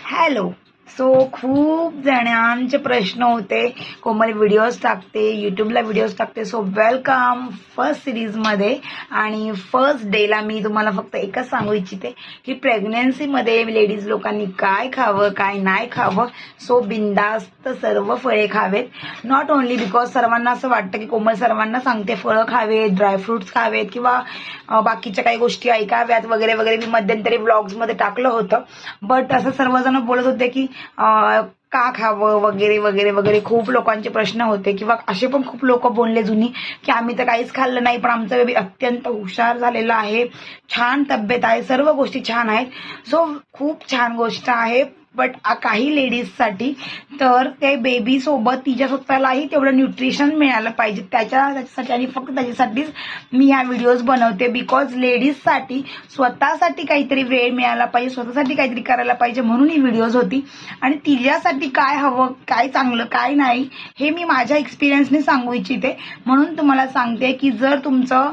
Hello. खूप जणांचे प्रश्न होते, कोमल व्हिडिओज टाकते, यूट्यूबला व्हिडिओज टाकते. वेलकम फर्स्ट सिरीजमध्ये. आणि फर्स्ट डेला मी तुम्हाला फक्त एकच सांगू इच्छिते की प्रेग्नन्सीमध्ये लेडीज लोकांनी काय खावं काय नाही खावं. बिंदास्त सर्व फळे खावेत. नॉट ओनली बिकॉज सर्वांना असं वाटतं की कोमल सर्वांना सांगते फळं खावेत, ड्रायफ्रुट्स खावेत किंवा बाकीच्या काही गोष्टी ऐकाव्यात वगैरे वगैरे. मी मध्यंतरी ब्लॉग्समध्ये टाकलं होतं. बट असं सर्वजण बोलत होते की का खावं वगैरे वगैरे वगैरे. खूप लोकांचे प्रश्न होते किंवा असे पण खूप लोक बोलले जुनी की आम्ही तर काहीच खाल्लं नाही पण आमचा बेबी अत्यंत हुशार झालेला आहे, छान तब्येत आहे, सर्व गोष्टी छान आहेत. खूप छान गोष्ट आहे. बट काही लेडीजसाठी तर ते बेबी सोबत तिच्या स्वतःलाही तेवढं न्यूट्रिशन मिळालं पाहिजे त्याच्यासाठी आणि फक्त त्याच्यासाठीच मी ह्या व्हिडिओज बनवते. बिकॉज लेडीजसाठी स्वतःसाठी काहीतरी वेळ मिळाला पाहिजे, स्वतःसाठी काहीतरी करायला पाहिजे म्हणून ही व्हिडिओज होती. आणि तिच्यासाठी काय हवं, काय चांगलं काय नाही हे मी माझ्या एक्सपिरियन्सने सांगू इच्छिते. म्हणून तुम्हाला सांगते की जर तुमचं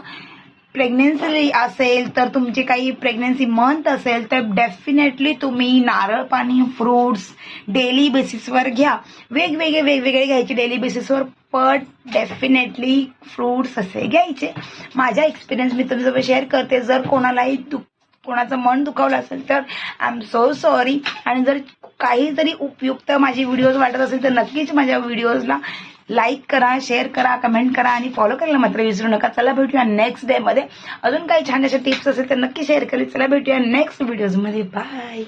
प्रेग्नेन्सी असेल तर तुमचे काही प्रेग्नेन्सी मंथ असेल तर डेफिनेटली तुम्ही नारळ पाणी, फ्रूट्स डेली बेसिसवर घ्या. वेगवेगळे घ्यायचे डेली बेसिसवर. पण डेफिनेटली फ्रूट्स असे घ्यायचे. माझा एक्सपिरियन्स मी तुमच्यासोबत शेअर करते. जर कोणालाही कोणाचं मन दुखावलं असेल तर आय एम सो सॉरी. आणि जर काहीतरी उपयुक्त माझी व्हिडिओज वाटत असेल तर नक्कीच माझ्या व्हिडिओजला लाईक करा, शेअर करा, कमेंट करा आणि फॉलो करायला मात्र विसरू नका. चला भेटूया नेक्स्ट डे मध्ये. अजून काही छान अशा टिप्स असेल तर नक्की शेअर करेल. चला भेटूया नेक्स्ट व्हिडिओजमध्ये. बाय.